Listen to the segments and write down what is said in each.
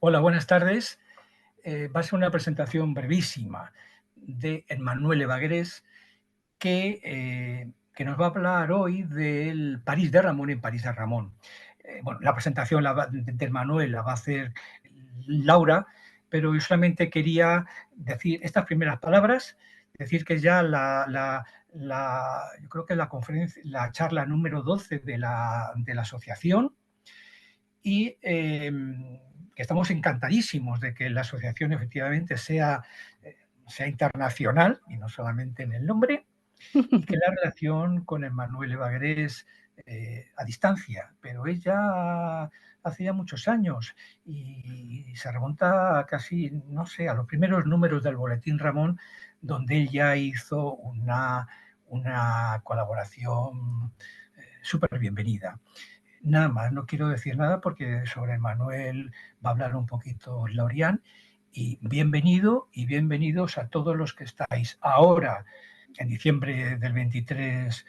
Hola, buenas tardes. Va a ser una presentación brevísima de Emmanuel Evagres que nos va a hablar hoy del París de Ramón en París de Ramón. Bueno, la presentación de Emmanuel la va a hacer Laura, pero yo solamente quería decir estas primeras palabras, decir que ya yo creo que la conferencia, la charla número 12 de la asociación, y que estamos encantadísimos de que la asociación efectivamente sea internacional y no solamente en el nombre, y que la relación con Emmanuel Evagres a distancia, pero ella hace ya muchos años y se remonta casi, no sé, a los primeros números del Boletín Ramón, donde él ya hizo una colaboración súper bienvenida. Nada más, no quiero decir nada porque sobre Manuel va a hablar un poquito Laurian. Y bienvenido y bienvenidos a todos los que estáis ahora, en diciembre del 23,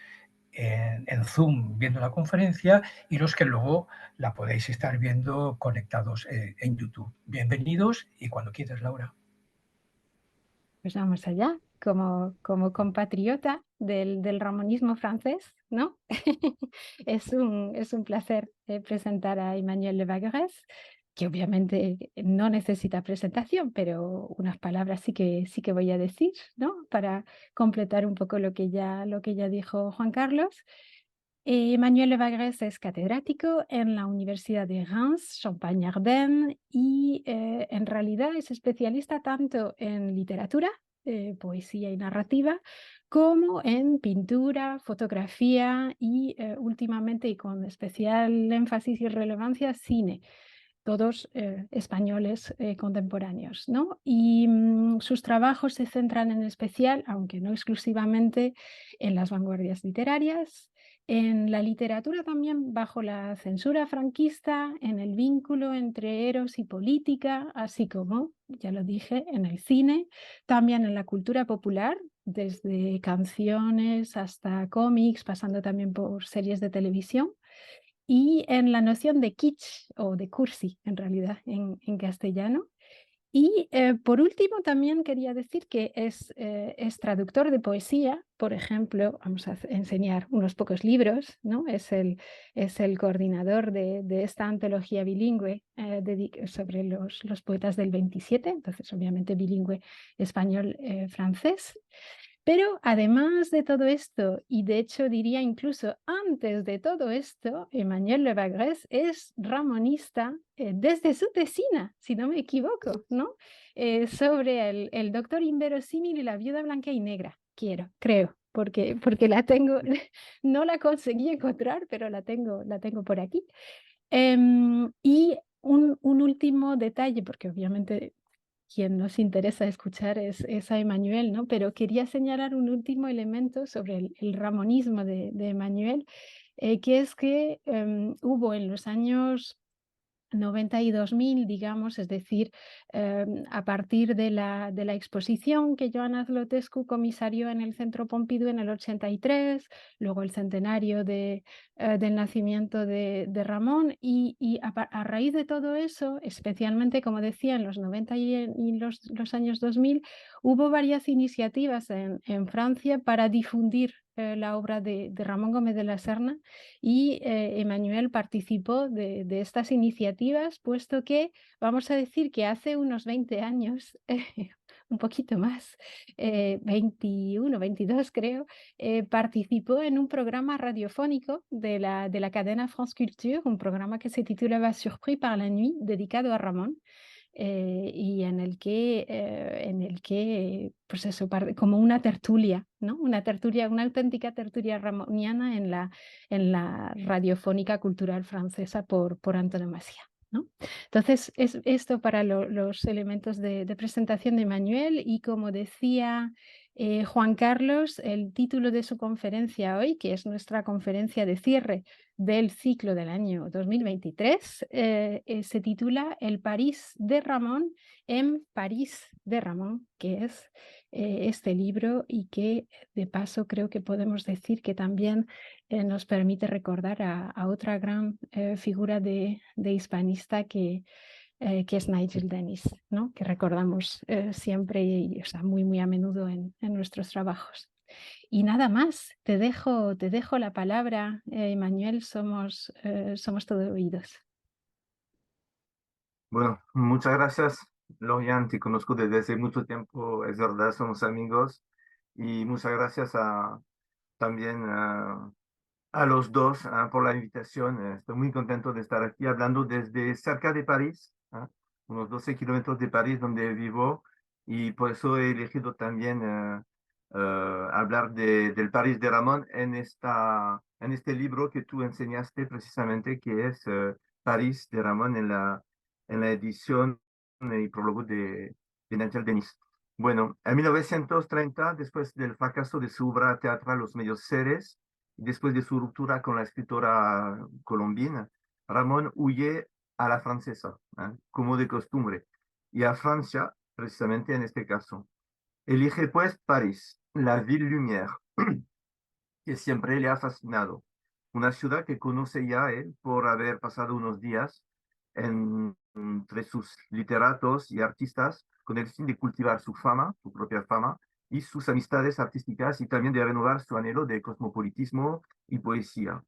en Zoom viendo la conferencia, y los que luego la podéis estar viendo conectados en YouTube. Bienvenidos y cuando quieras, Laura. Pues vamos allá, como compatriota del ramonismo francés, ¿no? Es un placer presentar a Emmanuel Levagres, que obviamente no necesita presentación, pero unas palabras sí que voy a decir, ¿no? Para completar un poco lo que ya dijo Juan Carlos. Emmanuel Levagres es catedrático en la Universidad de Reims, Champagne-Ardenne, y en realidad es especialista tanto en literatura, poesía y narrativa, como en pintura, fotografía y últimamente, y con especial énfasis y relevancia, cine, todos españoles contemporáneos, ¿no? Y sus trabajos se centran en especial, aunque no exclusivamente, en las vanguardias literarias, en la literatura también bajo la censura franquista, en el vínculo entre eros y política, así como, ya lo dije, en el cine, también en la cultura popular, desde canciones hasta cómics, pasando también por series de televisión, y en la noción de kitsch o de cursi, en realidad, en castellano. Y por último, también quería decir que es traductor de poesía. Por ejemplo, vamos a enseñar unos pocos libros, ¿no? Es el coordinador de esta antología bilingüe sobre los poetas del 27, entonces obviamente bilingüe español-francés. Pero además de todo esto, y de hecho diría incluso antes de todo esto, Emmanuel Levagres es ramonista desde su tesina, si no me equivoco, ¿no? Sobre el doctor inverosímil y la viuda blanca y negra, creo, porque la tengo, no la conseguí encontrar, pero la tengo por aquí. Y un último detalle, porque obviamente quien nos interesa escuchar es a Emmanuel, ¿no? Pero quería señalar un último elemento sobre el ramonismo de Emmanuel, que es que hubo en los años 90 y 2000, digamos, es decir, a partir de la exposición que Joana Zlotescu comisarió en el Centro Pompidou en el 83, luego el centenario del nacimiento de Ramón, y a raíz de todo eso, especialmente, como decía, en los 90 y los años 2000, hubo varias iniciativas en Francia para difundir la obra de Ramón Gómez de la Serna, y Emmanuel participó de estas iniciativas, puesto que vamos a decir que hace unos 20 años, un poquito más, 21, 22 creo, participó en un programa radiofónico de la cadena France Culture, un programa que se titulaba Surpris par la nuit, dedicado a Ramón. Y en el que, pues eso, como una tertulia, ¿no? Una tertulia, una auténtica tertulia ramoniana en la radiofónica cultural francesa por antonomasia, ¿no? Entonces, es esto para los elementos de presentación de Manuel, y como decía Juan Carlos, el título de su conferencia hoy, que es nuestra conferencia de cierre del ciclo del año 2023, se titula El París de Ramón en París de Ramón, que es este libro, y que de paso creo que podemos decir que también nos permite recordar a otra gran figura de hispanista que es Nigel Dennis, ¿no? Que recordamos siempre y, o sea, muy, muy a menudo en nuestros trabajos. Y nada más, te dejo la palabra, Emmanuel, somos todo oídos. Bueno, muchas gracias, Lorian. Te conozco desde hace mucho tiempo, es verdad, somos amigos. Y muchas gracias también a los dos por la invitación. Estoy muy contento de estar aquí hablando desde cerca de París, unos 12 kilómetros de París donde vivo. Y por eso he elegido también hablar del París de Ramón en este libro que tú enseñaste precisamente, que es París de Ramón en la edición y prólogo de Nigel Denis. Bueno, en 1930, después del fracaso de su obra teatral Los Medios Seres, después de su ruptura con la escritora colombina, Ramón huye a la francesa, como de costumbre, y a Francia, precisamente en este caso. Elige pues París, la ville lumière, que siempre le ha fascinado. Una ciudad que conoce ya él por haber pasado unos días entre sus literatos y artistas con el fin de cultivar su fama, su propia fama, y sus amistades artísticas y también de renovar su anhelo de cosmopolitismo y poesía.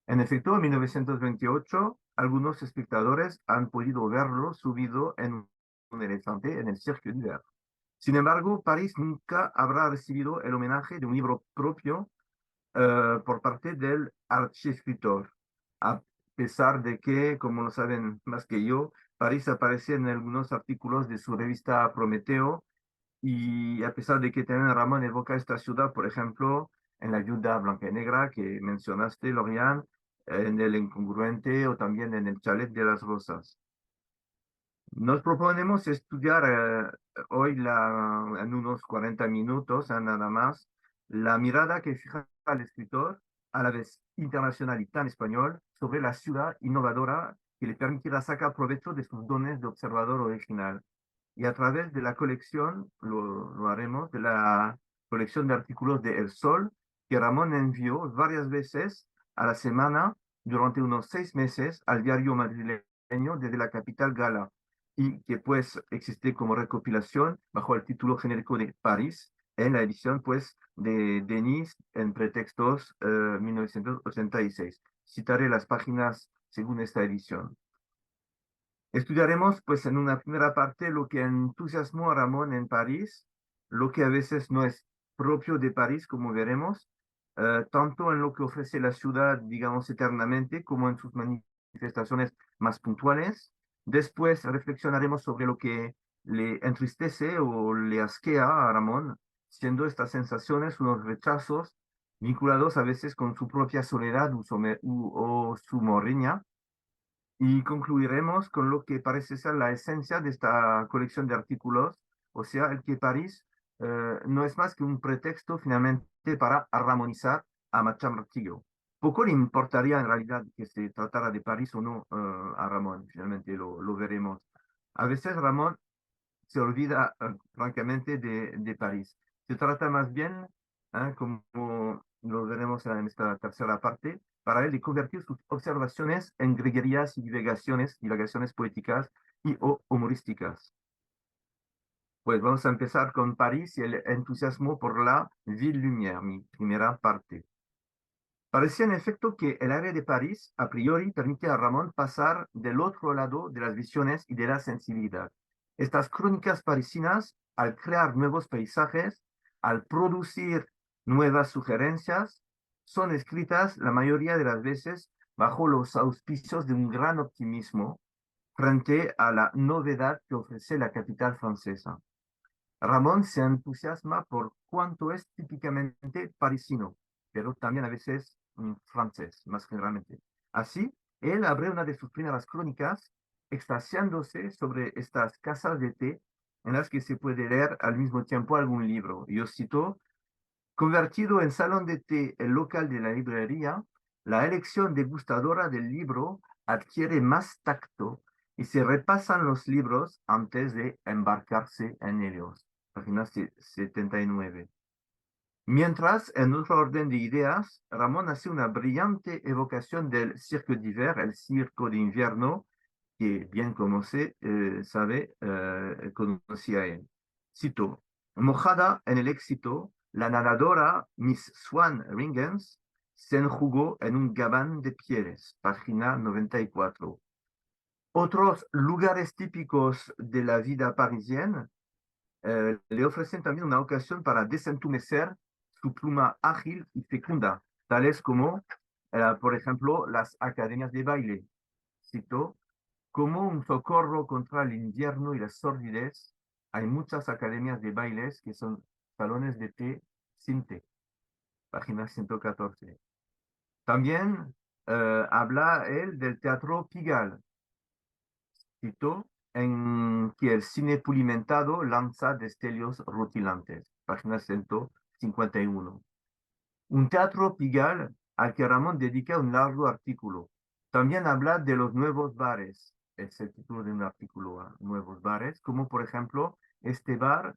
En efecto, en 1928, algunos espectadores han podido verlo subido en un elefante en el Cirque d'Hiver. Sin embargo, París nunca habrá recibido el homenaje de un libro propio por parte del archiescritor, a pesar de que, como lo saben más que yo, París aparece en algunos artículos de su revista Prometeo, y a pesar de que también Ramón evoca esta ciudad, por ejemplo, en La Viuda Blanca y Negra que mencionaste, Lorian, en El Incongruente o también en El Chalet de las Rosas. Nos proponemos estudiar hoy en unos 40 minutos, nada más, la mirada que fija el escritor, a la vez internacional y tan español, sobre la ciudad innovadora que le permitirá sacar provecho de sus dones de observador original. Y a través de la colección, lo haremos, de la colección de artículos de El Sol, que Ramón envió varias veces a la semana durante unos 6 meses al diario madrileño desde la capital gala, y que pues existe como recopilación bajo el título genérico de París en la edición pues de Denis en Pretextos 1986. Citaré las páginas según esta edición. Estudiaremos pues en una primera parte lo que entusiasmó a Ramón en París, lo que a veces no es propio de París, como veremos, tanto en lo que ofrece la ciudad, digamos, eternamente, como en sus manifestaciones más puntuales. Después reflexionaremos sobre lo que le entristece o le asquea a Ramón, siendo estas sensaciones unos rechazos vinculados a veces con su propia soledad o su morriña. Y concluiremos con lo que parece ser la esencia de esta colección de artículos, o sea, el que París no es más que un pretexto finalmente para armonizar a Martillo. Poco le importaría en realidad que se tratara de París o no a Ramón, finalmente lo veremos. A veces Ramón se olvida francamente de París. Se trata más bien, como lo veremos en esta tercera parte, para él de convertir sus observaciones en greguerías y divagaciones poéticas y o humorísticas. Pues vamos a empezar con París y el entusiasmo por la Ville Lumière, mi primera parte. Parecía en efecto que el aire de París, a priori, permite a Ramón pasar del otro lado de las visiones y de la sensibilidad. Estas crónicas parisinas, al crear nuevos paisajes, al producir nuevas sugerencias, son escritas la mayoría de las veces bajo los auspicios de un gran optimismo frente a la novedad que ofrece la capital francesa. Ramón se entusiasma por cuanto es típicamente parisino, pero también a veces francés, más generalmente. Así, él abre una de sus primeras crónicas extasiándose sobre estas casas de té en las que se puede leer al mismo tiempo algún libro. Yo cito: convertido en salón de té el local de la librería, la elección degustadora del libro adquiere más tacto y se repasan los libros antes de embarcarse en ellos. Página 79. Mientras, en otro orden de ideas, Ramón hace una brillante evocación del Cirque d'Hiver, el circo de invierno, que bien como se sabe, conocía él. Cito, mojada en el éxito, la nadadora Miss Swan Ringens se enjugó en un gabán de pieles, página 94. Otros lugares típicos de la vida parisiana le ofrecen también una ocasión para desentumecer su pluma ágil y fecunda, tales como, por ejemplo, las academias de baile. Cito, como un socorro contra el invierno y la sordidez, hay muchas academias de bailes que son salones de té sin té, página 114. También habla él del teatro Pigalle, cito, en que el cine pulimentado lanza destellos rutilantes, página 151. Un teatro Pigalle al que Ramón dedica un largo artículo. También habla de los nuevos bares, es el título de un artículo, nuevos bares, como por ejemplo este bar,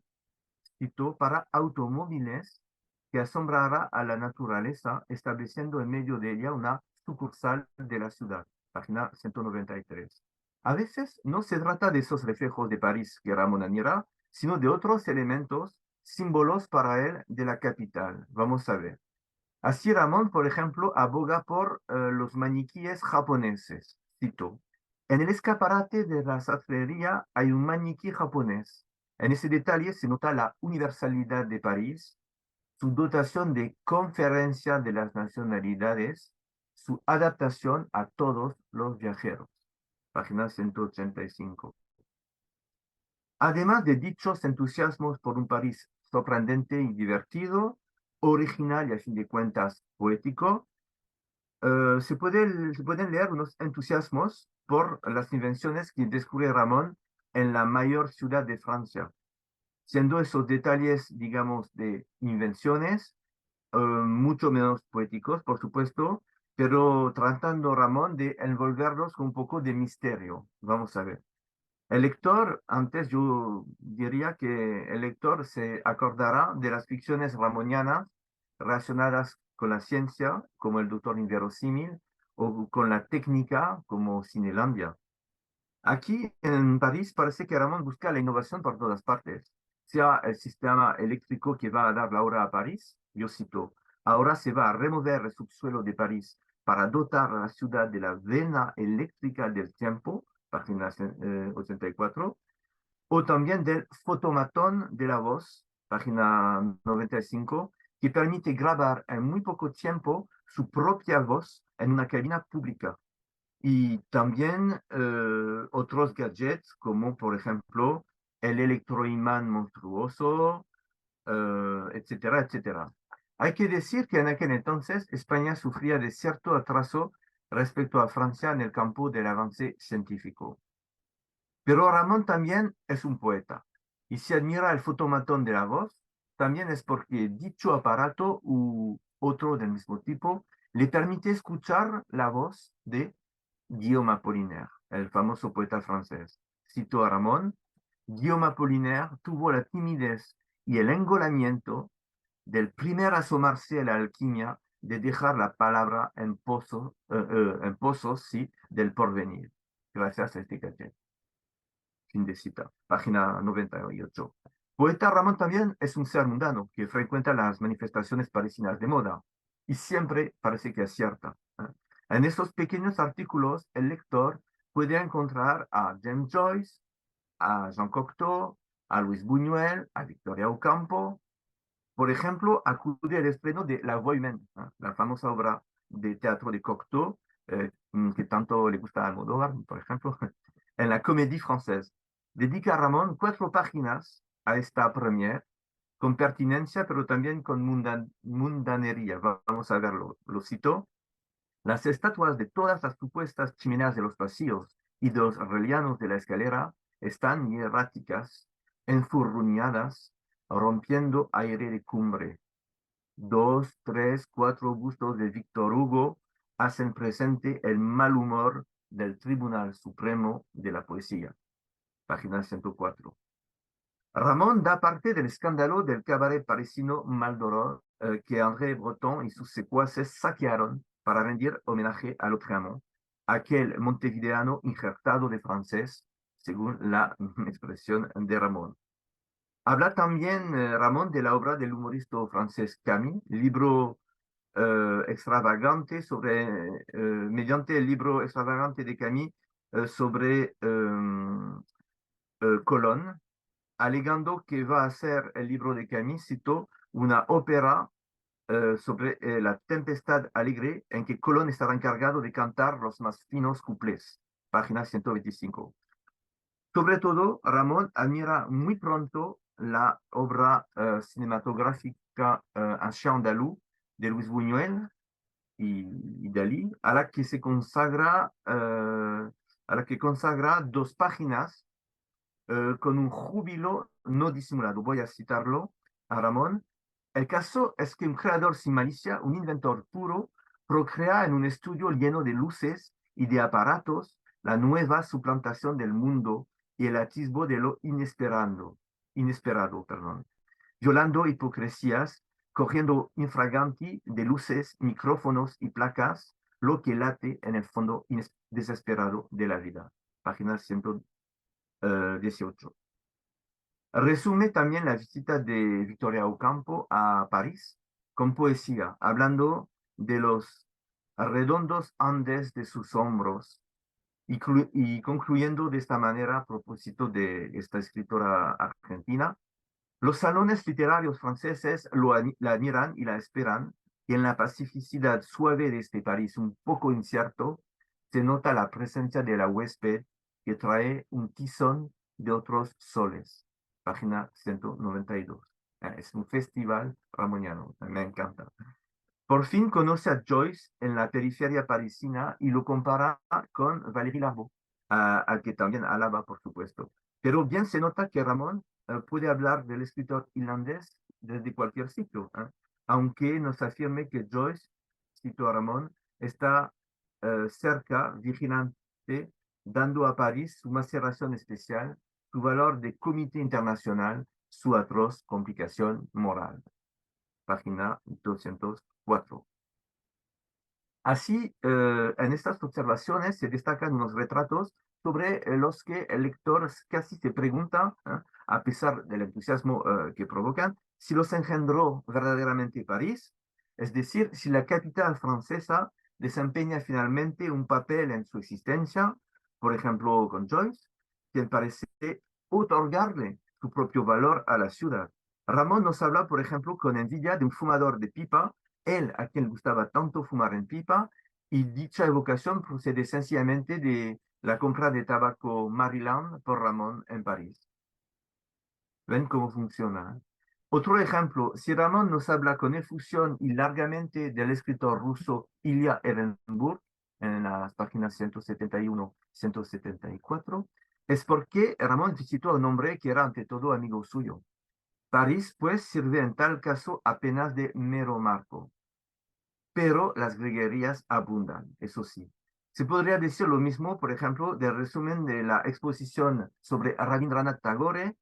cito, para automóviles que asombrará a la naturaleza, estableciendo en medio de ella una sucursal de la ciudad, página 193. A veces no se trata de esos reflejos de París que Ramón admira, sino de otros elementos, símbolos para él de la capital. Vamos a ver. Así Ramón, por ejemplo, aboga por los maniquíes japoneses. Cito, en el escaparate de la sastrería hay un maniquí japonés. En ese detalle se nota la universalidad de París, su dotación de conferencia de las nacionalidades, su adaptación a todos los viajeros. Página 185. Además de dichos entusiasmos por un París sorprendente y divertido, original y a fin de cuentas poético, se pueden leer unos entusiasmos por las invenciones que descubre Ramón en la mayor ciudad de Francia, siendo esos detalles, digamos, de invenciones, mucho menos poéticos, por supuesto, pero tratando Ramón de envolverlos con un poco de misterio. Vamos a ver. El lector, antes yo diría que el lector se acordará de las ficciones ramonianas relacionadas con la ciencia, como el Doctor Inverosímil, o con la técnica, como Cinelandia. Aquí en París parece que Ramón busca la innovación por todas partes, sea el sistema eléctrico que va a dar la hora a París, yo cito, ahora se va a remover el subsuelo de París para dotar a la ciudad de la vena eléctrica del tiempo, página 84, o también del fotomatón de la voz, página 95, que permite grabar en muy poco tiempo su propia voz en una cabina pública. Y también otros gadgets como por ejemplo el electroimán monstruoso, etcétera, etcétera. Hay que decir que en aquel entonces España sufría de cierto atraso respecto a Francia en el campo del avance científico. Pero Ramón también es un poeta. Y si admira el fotomatón de la voz, también es porque dicho aparato u otro del mismo tipo le permite escuchar la voz de Guillaume Apollinaire, el famoso poeta francés. Cito a Ramón, Guillaume Apollinaire tuvo la timidez y el engolamiento del primer asomarse a la alquimia de dejar la palabra en pozos, sí, del porvenir. Gracias a este gadget. Fin de cita. Página 98. Poeta Ramón también es un ser mundano que frecuenta las manifestaciones parisinas de moda y siempre parece que acierta. En estos pequeños artículos, el lector puede encontrar a James Joyce, a Jean Cocteau, a Luis Buñuel, a Victoria Ocampo. Por ejemplo, acude al estreno de La Voix, la famosa obra de teatro de Cocteau, que tanto le gusta a Almodóvar, por ejemplo, en la Comédie Française. Dedica a Ramón 4 páginas a esta premiere, con pertinencia, pero también con mundanería. Vamos a verlo. Lo cito. Las estatuas de todas las supuestas chimeneas de los pasillos y de los relienos de la escalera están hieráticas, enfurruñadas, rompiendo aire de cumbre. 2, 3, 4 bustos de Víctor Hugo hacen presente el mal humor del Tribunal Supremo de la Poesía. Página 104. Ramón da parte del escándalo del cabaret parisino Maldoror que André Breton y sus secuaces saquearon para rendir homenaje a Lautréamont, aquel montevideano injertado de francés, según la expresión de Ramón. Habla también Ramón de la obra del humorista francés Camus, libro extravagante mediante el libro extravagante de Camus sobre Colón, alegando que va a ser el libro de Camus, citó, una ópera sobre la tempestad alegre en que Colón estará encargado de cantar los más finos cuplés, página 125. Sobre todo, Ramón admira muy pronto la obra cinematográfica Un chien andaluz de Luis Buñuel y Dalí, a la que consagra 2 páginas con un júbilo no disimulado. Voy a citarlo a Ramón. El caso es que un creador sin malicia, un inventor puro, procrea en un estudio lleno de luces y de aparatos la nueva suplantación del mundo y el atisbo de lo inesperado, violando hipocresías, cogiendo infraganti de luces, micrófonos y placas, lo que late en el fondo desesperado de la vida. Página 118. Resume también la visita de Victoria Ocampo a París con poesía, hablando de los redondos Andes de sus hombros y concluyendo de esta manera a propósito de esta escritora argentina. Los salones literarios franceses la admiran y la esperan, y en la pacificidad suave de este París un poco incierto se nota la presencia de la huésped que trae un tizón de otros soles. Página 192. Es un festival ramoniano, me encanta. Por fin conoce a Joyce en la periferia parisina y lo compara con Valéry Larbaud, al que también alaba, por supuesto. Pero bien se nota que Ramón puede hablar del escritor irlandés desde cualquier sitio, aunque nos afirme que Joyce, cito a Ramón, está cerca, vigilante, dando a París su maceración especial, su valor de comité internacional, su atroz complicación moral. Página 204. Así, en estas observaciones se destacan unos retratos sobre los que el lector casi se pregunta, a pesar del entusiasmo que provocan, si los engendró verdaderamente París, es decir, si la capital francesa desempeña finalmente un papel en su existencia, por ejemplo con Joyce, quien parece otorgarle su propio valor a la ciudad. Ramón nos habla, por ejemplo, con envidia de un fumador de pipa, él a quien le gustaba tanto fumar en pipa, y dicha evocación procede sencillamente de la compra de tabaco Maryland por Ramón en París. ¿Ven cómo funciona? Otro ejemplo, si Ramón nos habla con efusión y largamente del escritor ruso Ilya Ehrenburg, en las páginas 171-174, es porque Ramón visitó a un hombre que era ante todo amigo suyo. París, pues, sirve en tal caso apenas de mero marco. Pero las greguerías abundan, eso sí. Se podría decir lo mismo, por ejemplo, del resumen de la exposición sobre Rabindranath Tagore,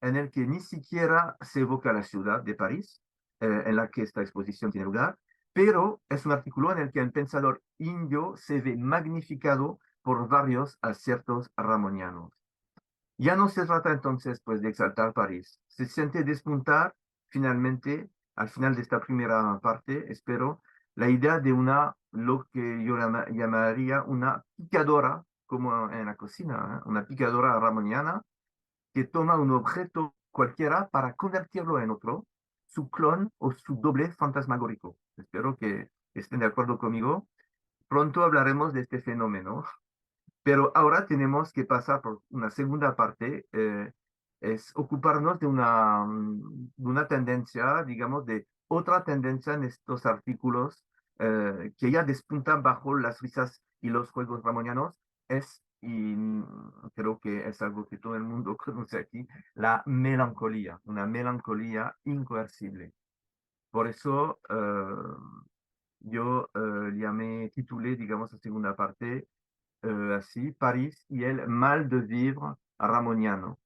en el que ni siquiera se evoca la ciudad de París, en la que esta exposición tiene lugar, pero es un artículo en el que el pensador indio se ve magnificado por varios aciertos ramonianos. Ya no se trata entonces pues, de exaltar París, se siente despuntar finalmente, al final de esta primera parte, espero, la idea de lo que yo llamaría una picadora, como en la cocina, una picadora ramoniana, que toma un objeto cualquiera para convertirlo en otro, su clon o su doble fantasmagórico. Espero que estén de acuerdo conmigo. Pronto hablaremos de este fenómeno, pero ahora tenemos que pasar por una segunda parte, es ocuparnos de una tendencia, digamos, de otra tendencia en estos artículos que ya despuntan bajo las risas y los juegos ramonianos, y creo que es algo que todo el mundo conoce aquí, la melancolía, una melancolía incoercible. Por eso yo titulé, digamos, la segunda parte, así, París y el mal de vivre ramoniano.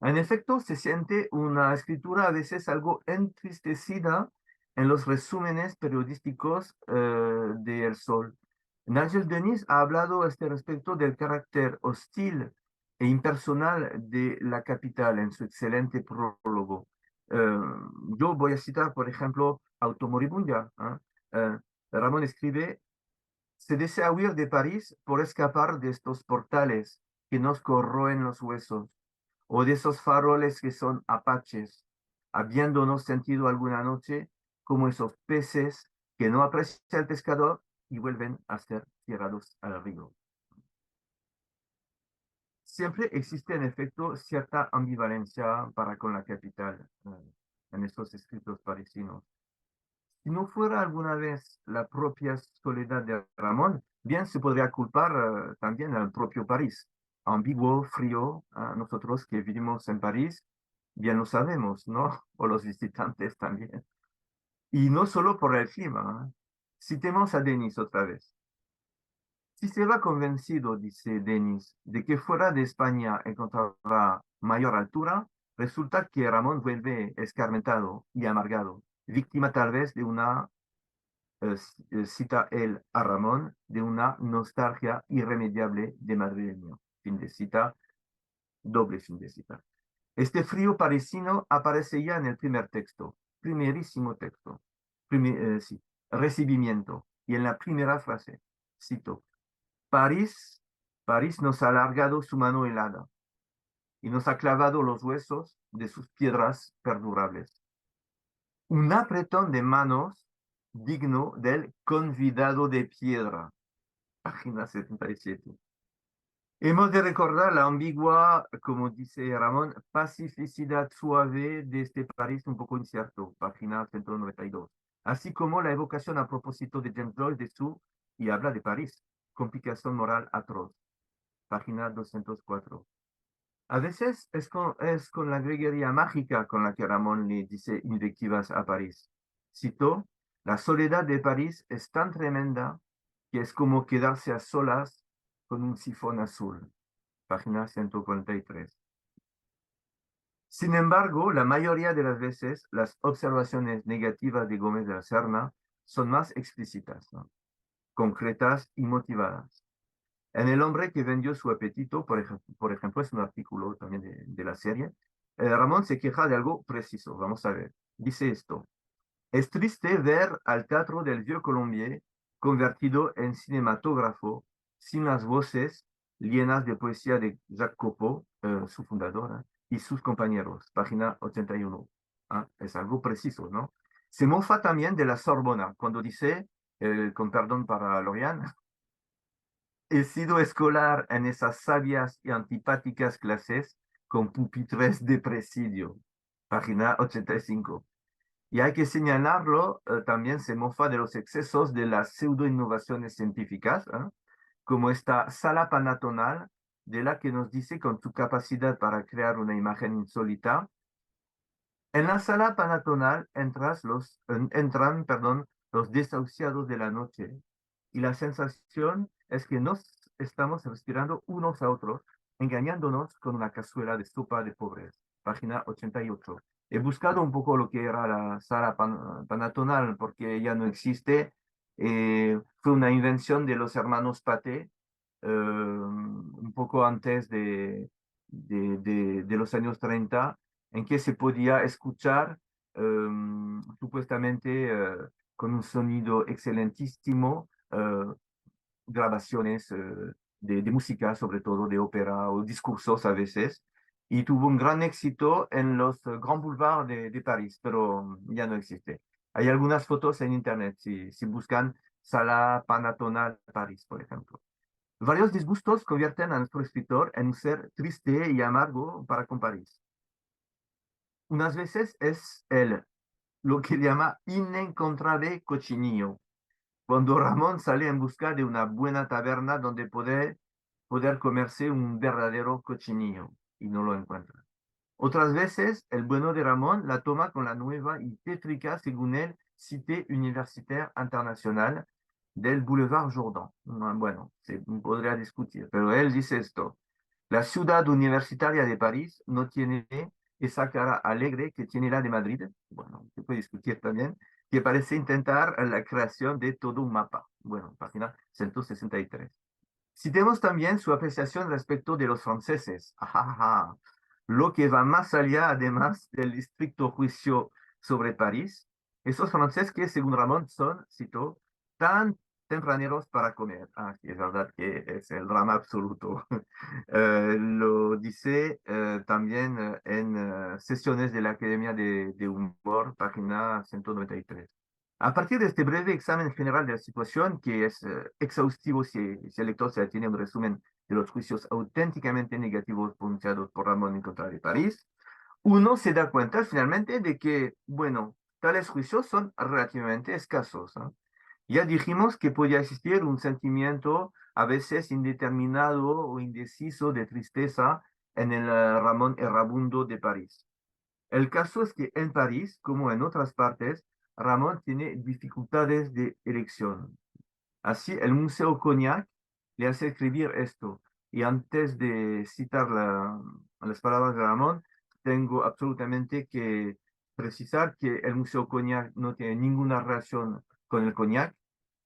En efecto, se siente una escritura a veces algo entristecida en los resúmenes periodísticos de El Sol. Nigel Denis ha hablado a este respecto del carácter hostil e impersonal de la capital en su excelente prólogo. Eh, yo voy a citar, por ejemplo, Automoribundia. Ramón escribe: se desea huir de París por escapar de estos portales que nos corroen los huesos, o de esos faroles que son apaches, habiéndonos sentido alguna noche como esos peces que no aprecia el pescador y vuelven a ser tirados al río. Siempre existe en efecto cierta ambivalencia para con la capital en estos escritos parisinos. Si no fuera alguna vez la propia soledad de Ramón, bien se podría culpar también al propio París. Ambiguo, frío, nosotros que vivimos en París, bien lo sabemos, ¿no? O los visitantes también. Y no solo por el clima. Citemos a Denis otra vez. Si se va convencido, dice Denis, de que fuera de España encontrará mayor altura, resulta que Ramón vuelve escarmentado y amargado, víctima tal vez de una cita él a Ramón, de una nostalgia irremediable de madrileño. Fin de cita, doble fin de cita. Este frío parisino aparece ya en el primer texto, primerísimo texto, sí, recibimiento. Y en la primera frase, cito: París, París nos ha alargado su mano helada y nos ha clavado los huesos de sus piedras perdurables. Un apretón de manos digno del convidado de piedra. Página 77. Hemos de recordar la ambigua, como dice Ramón, pacificidad suave de este París un poco incierto, página 192. Así como la evocación a propósito de James Joyce de su, y habla de París, complicación moral atroz, página 204. A veces es con la greguería mágica con la que Ramón le dice invectivas a París. Cito: la soledad de París es tan tremenda que es como quedarse a solas con un sifón azul. Página 143. Sin embargo, la mayoría de las veces las observaciones negativas de Gómez de la Serna son más explícitas, ¿no? Concretas y motivadas. En El hombre que vendió su apetito, por ejemplo, es un artículo también de la serie, Ramón se queja de algo preciso. Vamos a ver. Dice esto: es triste ver al Teatro del Vieux Colombier convertido en cinematógrafo sin las voces llenas de poesía de Jacques Copeau, su fundadora, y sus compañeros. Página 81. Es algo preciso, ¿no? Se mofa también de la Sorbona cuando dice, con perdón para Lorian, he sido escolar en esas sabias y antipáticas clases con pupitres de presidio. Página 85. Y hay que señalarlo, también se mofa de los excesos de las pseudo-innovaciones científicas, como esta sala panatonal, de la que nos dice con su capacidad para crear una imagen insólita. En la sala panatonal entran, perdón, los desahuciados de la noche, y la sensación es que nos estamos respirando unos a otros, engañándonos con una cazuela de sopa de pobres. Página 88. He buscado un poco lo que era la sala panatonal, porque ya no existe. Fue una invención de los hermanos Paté, un poco antes de los años 30, en que se podía escuchar supuestamente con un sonido excelentísimo, grabaciones de música, sobre todo de ópera o discursos a veces, y tuvo un gran éxito en los Grands Boulevards de París, pero ya no existe. Hay algunas fotos en internet si buscan Sala Panatonal París, por ejemplo. Varios disgustos convierten a nuestro escritor en un ser triste y amargo para con París. Unas veces es él lo que llama inencontrable cochinillo, cuando Ramón sale en busca de una buena taberna donde poder comerse un verdadero cochinillo y no lo encuentra. Otras veces, el bueno de Ramón la toma con la nueva y tétrica, según él, Cité Universitaire Internacional del Boulevard Jourdan. Bueno, se podría discutir, pero él dice esto: la ciudad universitaria de París no tiene esa cara alegre que tiene la de Madrid. Bueno, se puede discutir también, que parece intentar la creación de todo un mapa. Bueno, página 163. Citemos también su apreciación respecto de los franceses. Ajaja. Lo que va más allá, además del estricto juicio sobre París, esos franceses que, según Ramón, son, cito, tan tempraneros para comer. Ah, sí, es verdad que es el drama absoluto. Lo dice también en sesiones de la Academia de Humor, página 193. A partir de este breve examen general de la situación, que es exhaustivo si el lector se atiene a un resumen de los juicios auténticamente negativos pronunciados por Ramón en contra de París, uno se da cuenta finalmente de que, bueno, tales juicios son relativamente escasos, ¿no? Ya dijimos que podía existir un sentimiento a veces indeterminado o indeciso de tristeza en el Ramón errabundo de París. El caso es que en París, como en otras partes, Ramón tiene dificultades de elección. Así, el Museo Cognac le hace escribir esto. Y antes de citar las palabras de Ramón, tengo absolutamente que precisar que el Museo Cognac no tiene ninguna relación con el cognac,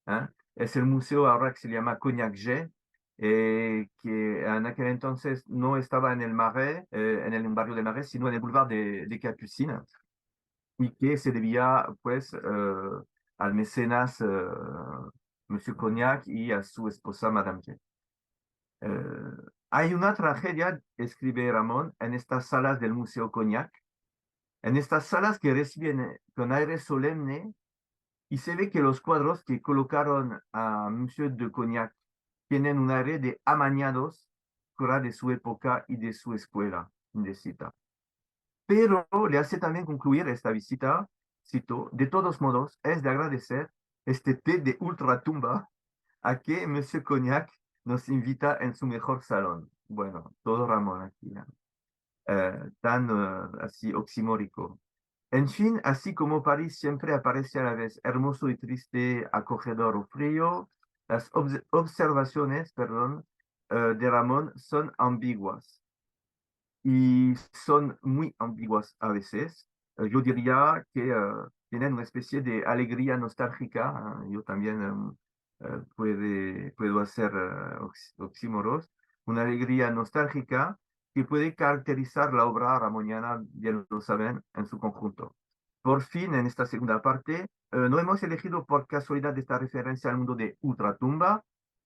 ¿eh? Es el museo ahora que se llama Cognac G, que en aquel entonces no estaba en el Marais, en el barrio de Marais, sino en el boulevard de Capucines, y que se debía pues al mecenas Monsieur Cognac y a su esposa Madame G. Hay una tragedia, escribe Ramón, en estas salas del Museo Cognac, en estas salas que reciben con aire solemne, y se ve que los cuadros que colocaron a Monsieur de Cognac tienen un aire de amañados, fuera de su época y de su escuela, de cita. Pero le hace también concluir esta visita, cito, de todos modos, es de agradecer este té de ultratumba a que Monsieur Cognac nos invita en su mejor salón. Bueno, todo Ramón aquí, tan así oximórico. En fin, así como París siempre aparece a la vez hermoso y triste, acogedor o frío, las observaciones, perdón, de Ramón son ambiguas y son muy ambiguas a veces. Yo diría que tienen una especie de alegría nostálgica. Yo también puedo hacer oxímoros. Una alegría nostálgica que puede caracterizar la obra ramoniana, bien lo saben, en su conjunto. Por fin, en esta segunda parte, no hemos elegido por casualidad esta referencia al mundo de Ultratumba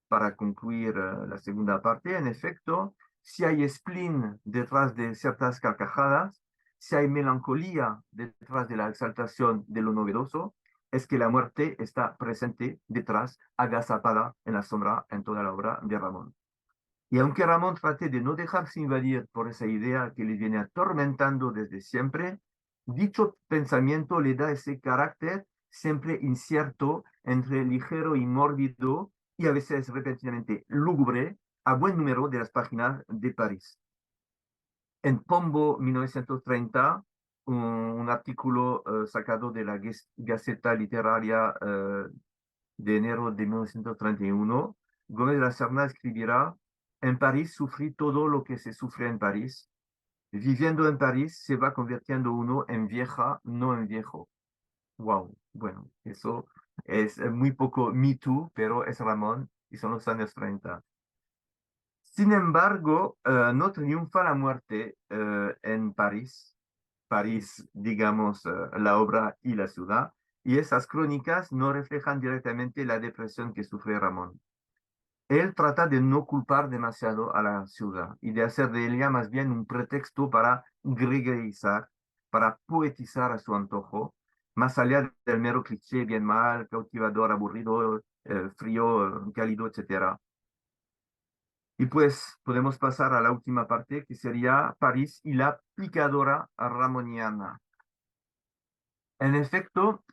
para concluir la segunda parte. En efecto, si hay spleen detrás de ciertas carcajadas, si hay melancolía detrás de la exaltación de lo novedoso, es que la muerte está presente detrás, agazapada en la sombra en toda la obra de Ramón. Y aunque Ramón trate de no dejarse invadir por esa idea que le viene atormentando desde siempre, dicho pensamiento le da ese carácter siempre incierto entre ligero y mórbido y a veces repentinamente lúgubre a buen número de las páginas de París. En Pombo 1930, un artículo sacado de la Gaceta Literaria de enero de 1931, Gómez de la Serna escribirá: en París sufrí todo lo que se sufre en París. Viviendo en París se va convirtiendo uno en vieja, no en viejo. Wow, bueno, eso es muy poco Me Too, pero es Ramón y son los años 30. Sin embargo, no triunfa la muerte en París. París, digamos, la obra y la ciudad, y esas crónicas no reflejan directamente la depresión que sufre Ramón. Él trata de no culpar demasiado a la ciudad y de hacer de ella más bien un pretexto para gregarizar, para poetizar a su antojo, más allá del mero cliché bien mal, cautivador, aburrido, frío, cálido, etc. Y pues podemos pasar a la última parte, que sería París y la picadora ramoniana. En efecto,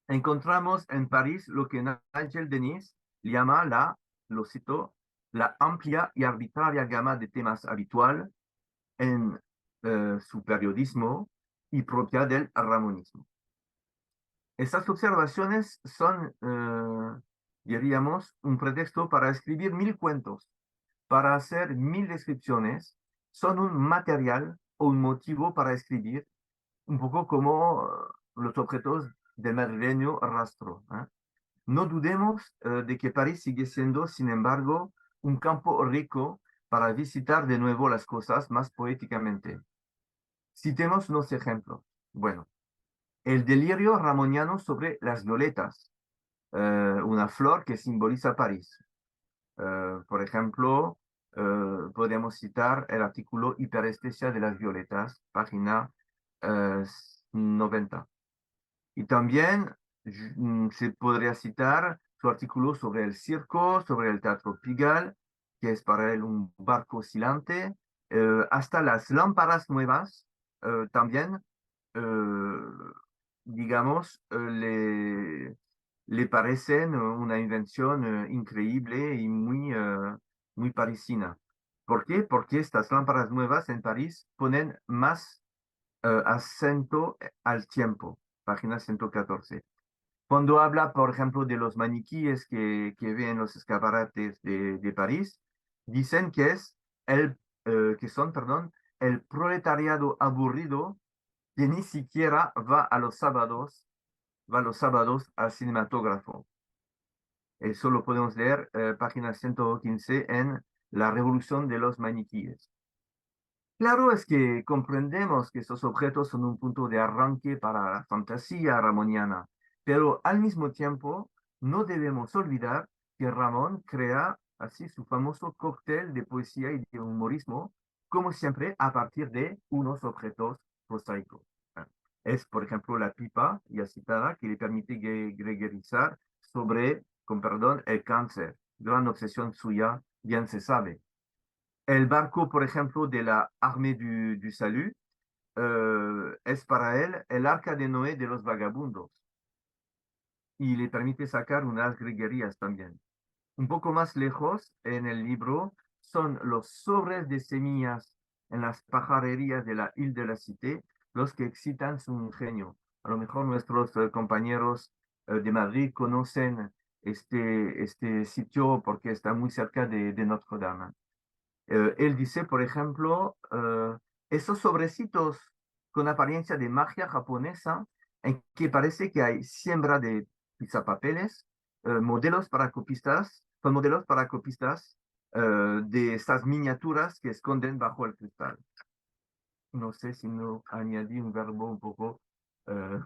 encontramos en París lo que Nigel Denis llama lo cito, la amplia y arbitraria gama de temas habitual en su periodismo y propia del ramonismo. Estas observaciones son, diríamos, un pretexto para escribir 1000 cuentos, para hacer 1000 descripciones, son un material o un motivo para escribir, un poco como los objetos del madrileño rastro. No dudemos de que París sigue siendo, sin embargo, un campo rico para visitar de nuevo las cosas más poéticamente. Citemos unos ejemplos. Bueno, el delirio ramoniano sobre las violetas, una flor que simboliza París. Por ejemplo, podemos citar el artículo Hiperestesia de las violetas, página 90. Y también se podría citar su artículo sobre el circo, sobre el teatro Pigalle, que es para él un barco oscilante, hasta las lámparas nuevas, también, eh, digamos, le parecen una invención increíble y muy parisina. ¿Por qué? Porque estas lámparas nuevas en París ponen más acento al tiempo, página 114. Cuando habla, por ejemplo, de los maniquíes que ve en los escaparates de París, dicen que son, perdón, el proletariado aburrido que ni siquiera va los sábados al cinematógrafo. Eso lo podemos leer, página 115 en La Revolución de los Maniquíes. Claro es que comprendemos que estos objetos son un punto de arranque para la fantasía ramoniana, pero al mismo tiempo no debemos olvidar que Ramón crea así su famoso cóctel de poesía y de humorismo, como siempre, a partir de unos objetos prosaicos. Es, por ejemplo, la pipa ya citada que le permite gregarizar sobre, con perdón, el cáncer, gran obsesión suya, bien se sabe. El barco, por ejemplo, de la Armée du Salut, es para él el arca de Noé de los vagabundos y le permite sacar unas greguerías también. Un poco más lejos, en el libro, son los sobres de semillas en las pajarerías de la Ile de la Cité los que excitan su ingenio. A lo mejor nuestros compañeros de Madrid conocen este sitio porque está muy cerca de Notre Dame. Él dice, por ejemplo, esos sobrecitos con apariencia de magia japonesa, en que parece que hay siembra de pizapapeles, son modelos para copistas de estas miniaturas que esconden bajo el cristal. No sé si no añadí un verbo un poco eh,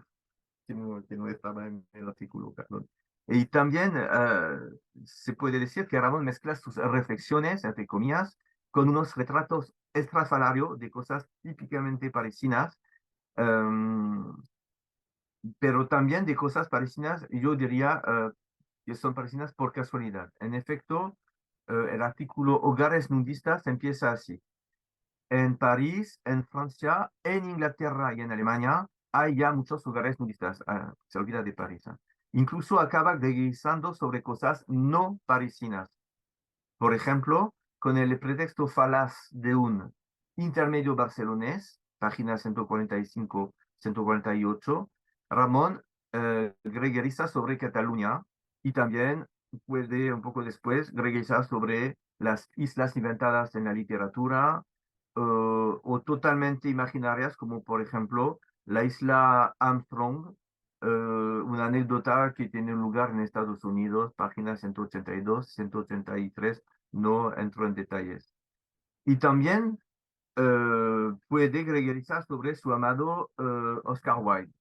que no estaba en el artículo, perdón. Y también se puede decir que Ramón mezcla sus reflexiones, entre comillas, con unos retratos estrafalario de cosas típicamente parisinas, em, pero también de cosas parisinas, yo diría que son parisinas por casualidad. En efecto, el artículo Hogares nudistas empieza así. En París, en Francia, en Inglaterra y en Alemania hay ya muchos hogares nudistas. Se olvida de París. Incluso acaba deslizando sobre cosas no parisinas. Por ejemplo, con el pretexto falaz de un intermedio barcelonés, página 145, 148, Ramón gregoriza sobre Cataluña y también puede un poco después gregarizar sobre las islas inventadas en la literatura o totalmente imaginarias, como por ejemplo la isla Armstrong, una anécdota que tiene lugar en Estados Unidos, páginas 182, 183, no entro en detalles. Y también puede gregarizar sobre su amado Oscar Wilde.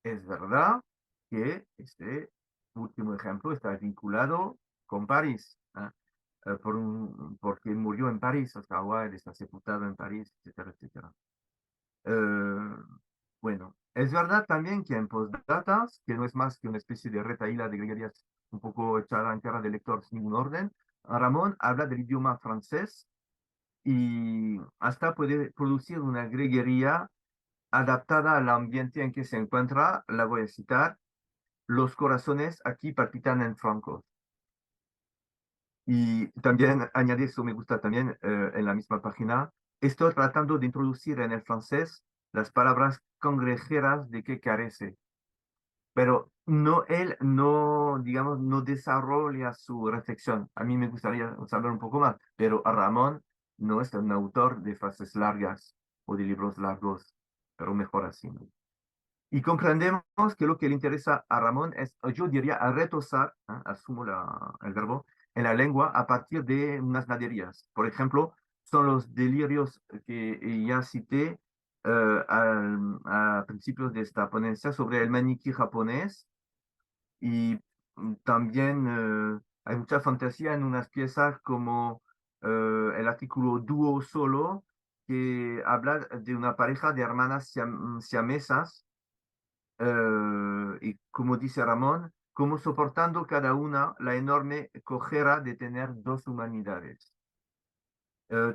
Es verdad que este último ejemplo está vinculado con París, porque murió en París, Oscar Wilde está sepultado en París, etcétera, etcétera. Eh, bueno, es verdad también que en Postdatas, que no es más que una especie de retahíla de greguerías un poco echada en cara del lector sin ningún orden, Ramón habla del idioma francés y hasta puede producir una greguería adaptada al ambiente en que se encuentra. La voy a citar: los corazones aquí palpitan en francos. Y también añadir, eso me gusta también en la misma página, estoy tratando de introducir en el francés las palabras cangrejeras de que carece, pero no, él no, digamos, no desarrolla su reflexión. A mí me gustaría saber un poco más, pero Ramón no es un autor de frases largas o de libros largos, pero mejor así, ¿no? Y comprendemos que lo que le interesa a Ramón es, yo diría, a retosar, asumo el verbo, en la lengua a partir de unas naderías. Por ejemplo, son los delirios que ya cité a principios de esta ponencia sobre el maniquí japonés y también hay mucha fantasía en unas piezas como el artículo dúo solo, que habla de una pareja de hermanas siamesas y como dice Ramón, como soportando cada una la enorme cojera de tener dos humanidades.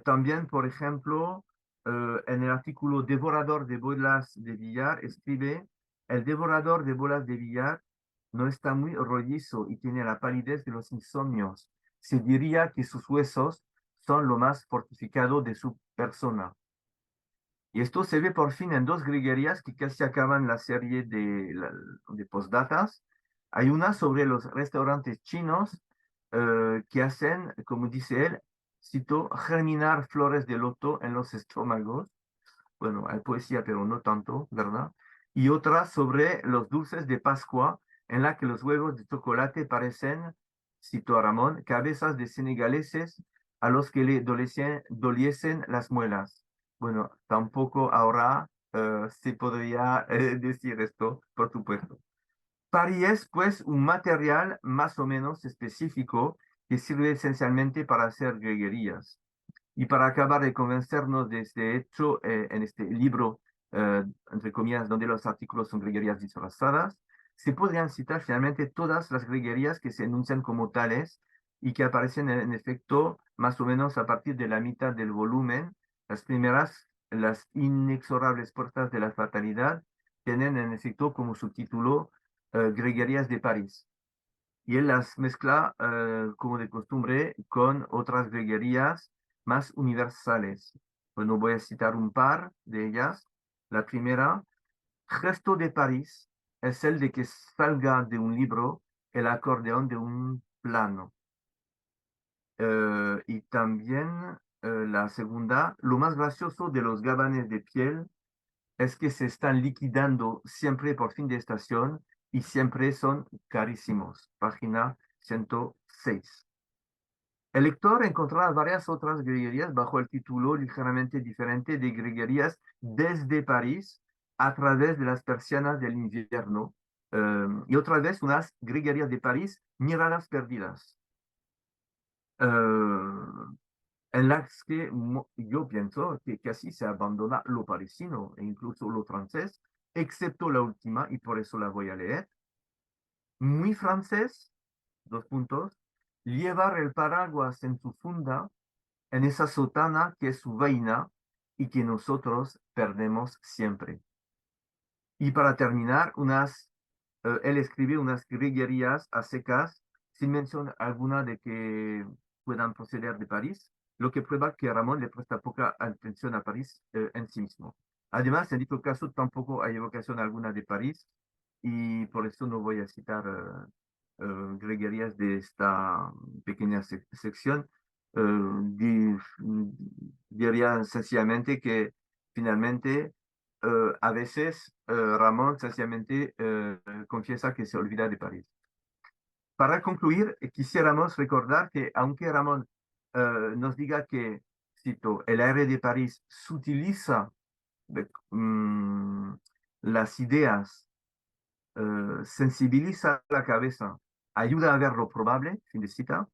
También, por ejemplo, en el artículo Devorador de bolas de billar, escribe, el devorador de bolas de billar no está muy rollizo y tiene la palidez de los insomnios. Se diría que sus huesos son lo más fortificado de su persona. Y esto se ve por fin en dos grillerías que casi acaban la serie de postdatas. Hay una sobre los restaurantes chinos que hacen, como dice él, cito, germinar flores de loto en los estómagos. Bueno, hay poesía, pero no tanto, ¿verdad? Y otra sobre los dulces de Pascua, en la que los huevos de chocolate parecen, cito a Ramón, cabezas de senegaleses a los que le doliesen las muelas. Bueno, tampoco ahora se podría decir esto, por supuesto. Pari es, pues, un material más o menos específico que sirve esencialmente para hacer greguerías. Y para acabar de convencernos de este hecho, en este libro, entre comillas, donde los artículos son greguerías disfrazadas, se podrían citar finalmente todas las greguerías que se enuncian como tales y que aparecen en efecto más o menos a partir de la mitad del volumen. Las primeras, las inexorables puertas de la fatalidad, tienen en efecto como subtítulo Greguerías de París. Y él las mezcla, como de costumbre, con otras greguerías más universales. Bueno, voy a citar un par de ellas. La primera, gesto de París, es el de que salga de un libro el acordeón de un plano. Y también la segunda, lo más gracioso de los gabanes de piel es que se están liquidando siempre por fin de estación y siempre son carísimos. Página 106. El lector encontrará varias otras greguerías bajo el título ligeramente diferente de Greguerías desde París a través de las persianas del invierno. Y otra vez unas greguerías de París, miradas perdidas. Eh, en las que yo pienso que casi se abandona lo parisino e incluso lo francés, excepto la última, y por eso la voy a leer. Muy francés, dos puntos, llevar el paraguas en su funda, en esa sotana que es su vaina y que nosotros perdemos siempre. Y para terminar, él escribe unas greguerías a secas, sin mención alguna de que puedan proceder de París, lo que prueba que Ramón le presta poca atención a París en sí mismo. Además, en dicho caso, tampoco hay evocación alguna de París y por eso no voy a citar greguerías de esta pequeña sección. Eh, diría sencillamente que finalmente a veces Ramón sencillamente confiesa que se olvida de París. Para concluir, quisiéramos recordar que aunque Ramón nos diga que, cito, el aire de París sutiliza las ideas, sensibiliza la cabeza, ayuda a ver lo probable, fin de cita,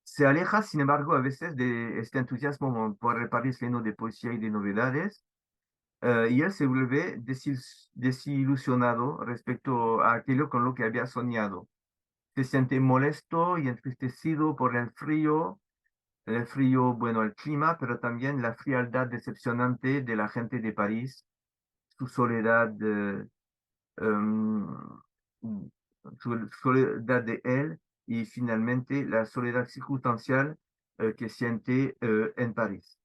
se aleja, sin embargo, a veces de este entusiasmo por el París lleno de poesía y de novedades, y él se vuelve desilusionado respecto a aquello con lo que había soñado. Se siente molesto y entristecido por el frío, bueno, el clima, pero también la frialdad decepcionante de la gente de París, su soledad, em, su soledad de él y finalmente la soledad circunstancial que siente en París.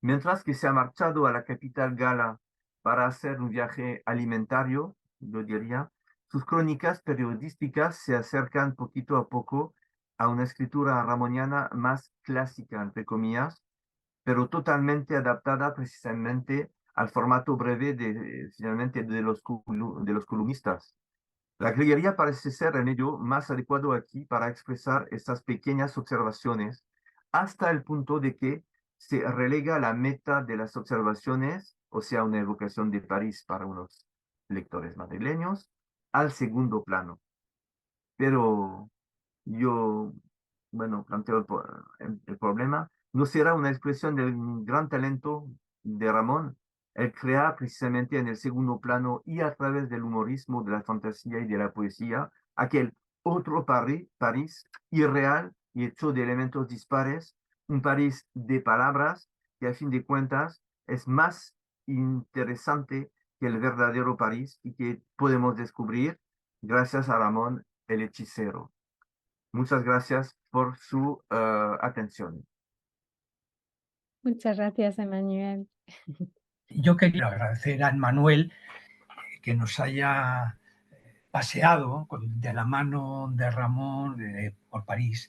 Mientras que se ha marchado a la capital gala para hacer un viaje alimentario, yo diría, sus crónicas periodísticas se acercan poquito a poco a una escritura ramoniana más clásica, entre comillas, pero totalmente adaptada precisamente al formato breve finalmente de los columnistas. La grillería parece ser en ello más adecuado aquí para expresar estas pequeñas observaciones hasta el punto de que se relega la meta de las observaciones, o sea, una evocación de París para unos lectores madrileños, al segundo plano. Pero yo, bueno, planteo el problema. ¿No será una expresión del gran talento de Ramón el crear precisamente en el segundo plano y a través del humorismo, de la fantasía y de la poesía, aquel otro París irreal y hecho de elementos dispares, un París de palabras que a fin de cuentas es más interesante que el verdadero París y que podemos descubrir gracias a Ramón el hechicero? Muchas gracias por su atención. Muchas gracias, Emmanuel. Yo quería agradecer a Manuel que nos haya paseado de la mano de Ramón por París